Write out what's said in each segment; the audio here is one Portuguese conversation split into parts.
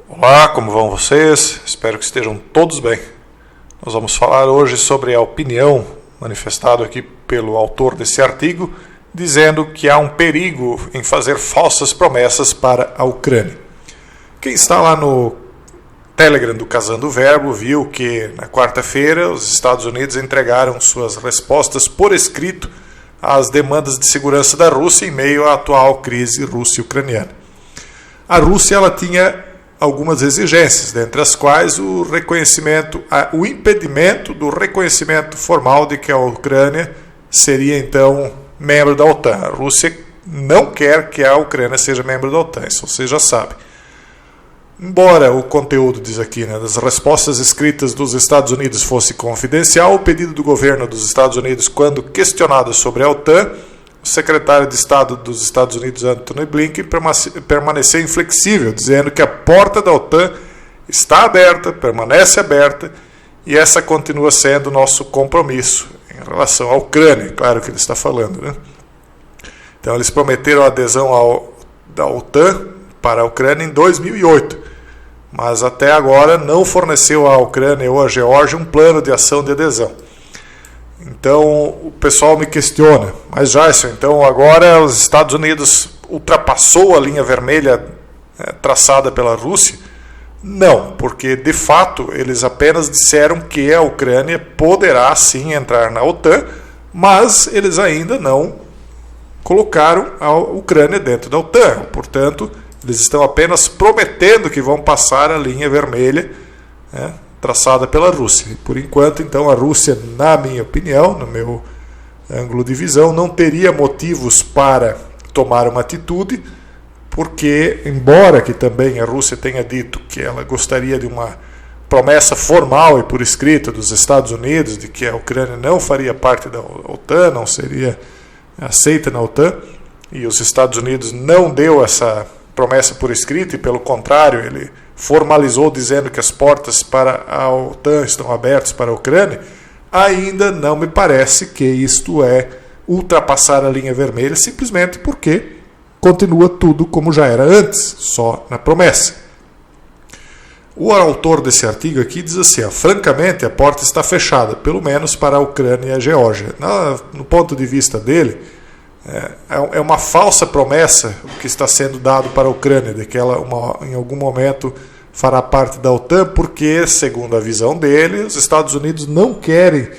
Olá, como vão vocês? Espero que estejam todos bem. Nós vamos falar hoje sobre a opinião manifestada aqui pelo autor desse artigo, dizendo que há um perigo em fazer falsas promessas para a Ucrânia. Quem está lá no Telegram do Casando Verbo viu que na quarta-feira os Estados Unidos entregaram suas respostas por escrito às demandas de segurança da Rússia em meio à atual crise Rússia-Ucraniana. A Rússia ela tinha algumas exigências, dentre as quais o impedimento do reconhecimento formal de que a Ucrânia seria então membro da OTAN. A Rússia não quer que a Ucrânia seja membro da OTAN, isso você já sabe. Embora o conteúdo, diz aqui, das respostas escritas dos Estados Unidos fosse confidencial, o pedido do governo dos Estados Unidos, quando questionado sobre a OTAN, o secretário de Estado dos Estados Unidos, Antony Blinken, permaneceu inflexível, dizendo que a porta da OTAN está aberta, permanece aberta, e essa continua sendo o nosso compromisso em relação à Ucrânia, claro que ele está falando, né? Então eles prometeram a adesão da OTAN para a Ucrânia em 2008, mas até agora não forneceu à Ucrânia ou à Geórgia um plano de ação de adesão. Então o pessoal me questiona, mas Jason, então agora os Estados Unidos ultrapassou a linha vermelha traçada pela Rússia? Não, porque de fato eles apenas disseram que a Ucrânia poderá sim entrar na OTAN, mas eles ainda não colocaram a Ucrânia dentro da OTAN. Portanto, eles estão apenas prometendo que vão passar a linha vermelha, traçada pela Rússia. E por enquanto, então, a Rússia, na minha opinião, no meu ângulo de visão, não teria motivos para tomar uma atitude, porque, embora que também a Rússia tenha dito que ela gostaria de uma promessa formal e por escrito dos Estados Unidos de que a Ucrânia não faria parte da OTAN, não seria aceita na OTAN, e os Estados Unidos não deu essa promessa por escrito, e pelo contrário, ele formalizou dizendo que as portas para a OTAN estão abertas para a Ucrânia, ainda não me parece que isto é ultrapassar a linha vermelha, simplesmente porque continua tudo como já era antes, só na promessa. O autor desse artigo aqui diz assim, francamente a porta está fechada, pelo menos para a Ucrânia e a Geórgia. No ponto de vista dele, é uma falsa promessa o que está sendo dado para a Ucrânia, de que ela em algum momento fará parte da OTAN, porque, segundo a visão dele, os Estados Unidos não querem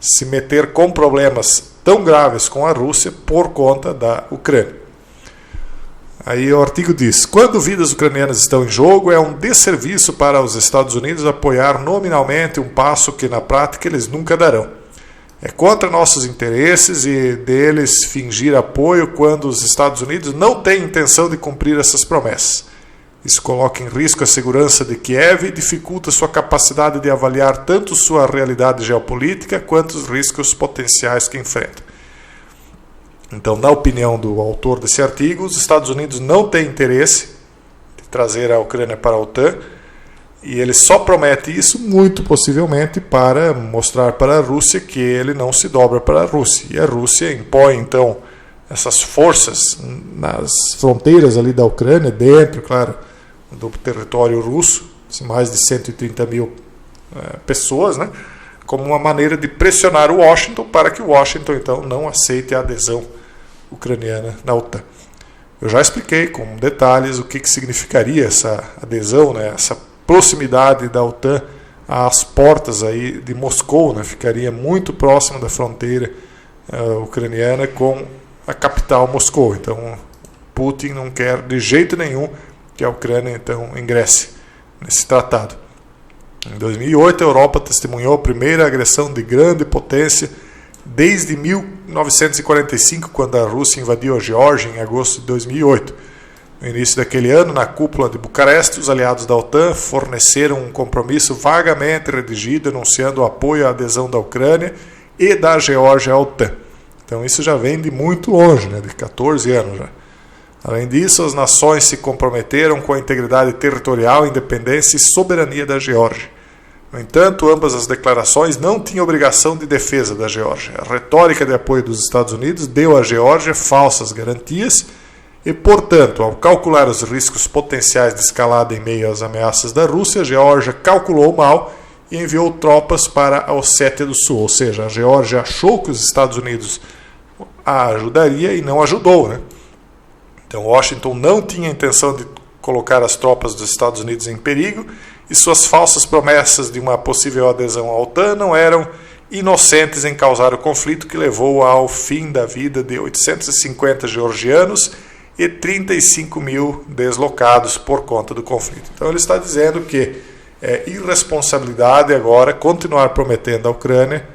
se meter com problemas tão graves com a Rússia por conta da Ucrânia. Aí o artigo diz, quando vidas ucranianas estão em jogo, é um desserviço para os Estados Unidos apoiar nominalmente um passo que na prática eles nunca darão. É contra nossos interesses e deles fingir apoio quando os Estados Unidos não têm intenção de cumprir essas promessas. Isso coloca em risco a segurança de Kiev e dificulta sua capacidade de avaliar tanto sua realidade geopolítica quanto os riscos potenciais que enfrenta. Então, na opinião do autor desse artigo, os Estados Unidos não têm interesse de trazer a Ucrânia para a OTAN, e ele só promete isso, muito possivelmente, para mostrar para a Rússia que ele não se dobra para a Rússia. E a Rússia impõe, então, essas forças nas fronteiras ali da Ucrânia, dentro, claro, do território russo, mais de 130 mil pessoas, como uma maneira de pressionar o Washington para que o Washington, então, não aceite a adesão ucraniana na OTAN. Eu já expliquei com detalhes o que significaria essa adesão, essa proximidade da OTAN às portas aí de Moscou, ficaria muito próximo da fronteira ucraniana com a capital Moscou. Então, Putin não quer de jeito nenhum que a Ucrânia então ingresse nesse tratado. Em 2008, a Europa testemunhou a primeira agressão de grande potência desde 1945, quando a Rússia invadiu a Geórgia em agosto de 2008. No início daquele ano, na cúpula de Bucareste, os aliados da OTAN forneceram um compromisso vagamente redigido anunciando o apoio à adesão da Ucrânia e da Geórgia à OTAN. Então isso já vem de muito longe, de 14 anos já. Além disso, as nações se comprometeram com a integridade territorial, independência e soberania da Geórgia. No entanto, ambas as declarações não tinham obrigação de defesa da Geórgia. A retórica de apoio dos Estados Unidos deu à Geórgia falsas garantias E, portanto, ao calcular os riscos potenciais de escalada em meio às ameaças da Rússia, a Geórgia calculou mal e enviou tropas para a Ossétia do Sul. Ou seja, a Geórgia achou que os Estados Unidos a ajudaria e não ajudou, né? Então, Washington não tinha intenção de colocar as tropas dos Estados Unidos em perigo e suas falsas promessas de uma possível adesão à OTAN não eram inocentes em causar o conflito que levou ao fim da vida de 850 georgianos e 35 mil deslocados por conta do conflito. Então ele está dizendo que é irresponsabilidade agora continuar prometendo à Ucrânia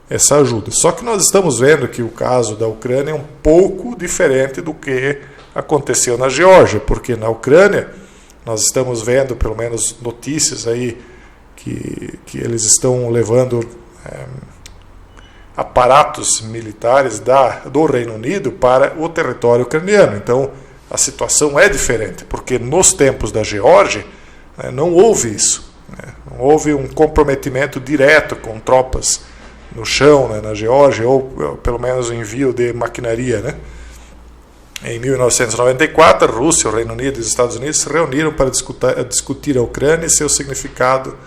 essa ajuda. Só que nós estamos vendo que o caso da Ucrânia é um pouco diferente do que aconteceu na Geórgia, porque na Ucrânia nós estamos vendo, pelo menos notícias aí, que eles estão levando aparatos militares do Reino Unido para o território ucraniano. Então a situação é diferente, porque nos tempos da Geórgia não houve isso, não houve um comprometimento direto com tropas no chão, na Geórgia, ou pelo menos o envio de maquinaria. Em 1994, a Rússia, o Reino Unido e os Estados Unidos se reuniram para discutir a Ucrânia e seu significativo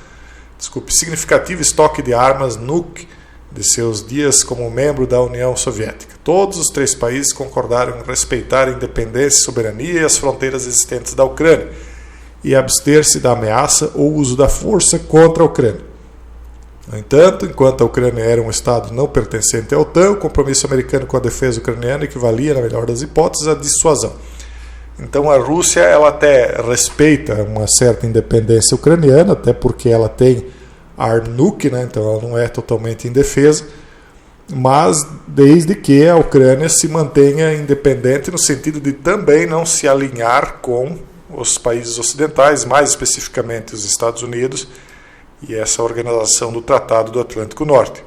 estoque de armas nuke de seus dias como membro da União Soviética. Todos os 3 países concordaram em respeitar a independência, soberania e as fronteiras existentes da Ucrânia e abster-se da ameaça ou uso da força contra a Ucrânia. No entanto, enquanto a Ucrânia era um Estado não pertencente à OTAN, o compromisso americano com a defesa ucraniana equivalia, na melhor das hipóteses, à dissuasão. Então a Rússia ela até respeita uma certa independência ucraniana, até porque ela tem arma nuke, então ela não é totalmente indefesa, mas desde que a Ucrânia se mantenha independente no sentido de também não se alinhar com os países ocidentais, mais especificamente os Estados Unidos e essa organização do Tratado do Atlântico Norte.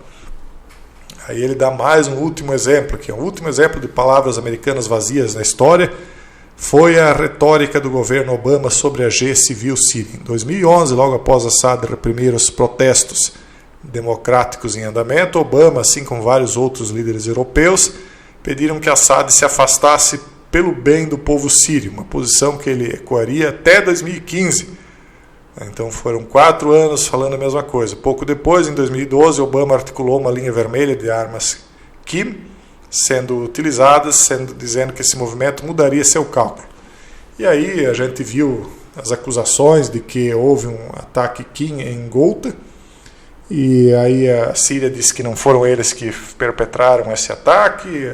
Aí ele dá mais um último exemplo, que é um último exemplo de palavras americanas vazias na história, foi a retórica do governo Obama sobre a G civil síria. Em 2011, logo após Assad reprimir os protestos democráticos em andamento, Obama, assim como vários outros líderes europeus, pediram que Assad se afastasse pelo bem do povo sírio, uma posição que ele ecoaria até 2015. Então foram 4 anos falando a mesma coisa. Pouco depois, em 2012, Obama articulou uma linha vermelha de armas químicas sendo utilizadas, dizendo que esse movimento mudaria seu cálculo. E aí a gente viu as acusações de que houve um ataque em Ghouta, e aí a Síria disse que não foram eles que perpetraram esse ataque,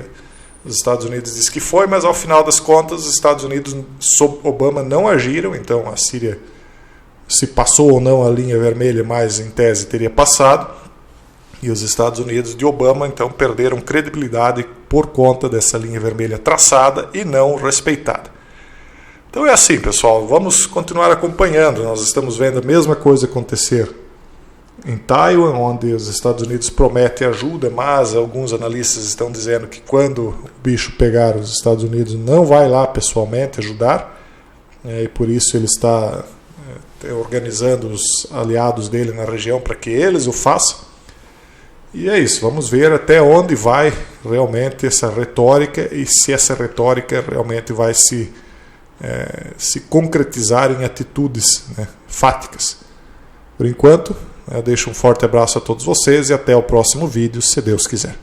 os Estados Unidos disse que foi, mas ao final das contas os Estados Unidos, sob Obama, não agiram. Então a Síria, se passou ou não a linha vermelha, mas em tese teria passado. E os Estados Unidos de Obama, então, perderam credibilidade por conta dessa linha vermelha traçada e não respeitada. Então é assim, pessoal, vamos continuar acompanhando. Nós estamos vendo a mesma coisa acontecer em Taiwan, onde os Estados Unidos prometem ajuda, mas alguns analistas estão dizendo que quando o bicho pegar, os Estados Unidos não vai lá pessoalmente ajudar, e por isso ele está organizando os aliados dele na região para que eles o façam. E é isso, vamos ver até onde vai realmente essa retórica e se essa retórica realmente vai se concretizar em atitudes fáticas. Por enquanto, eu deixo um forte abraço a todos vocês e até o próximo vídeo, se Deus quiser.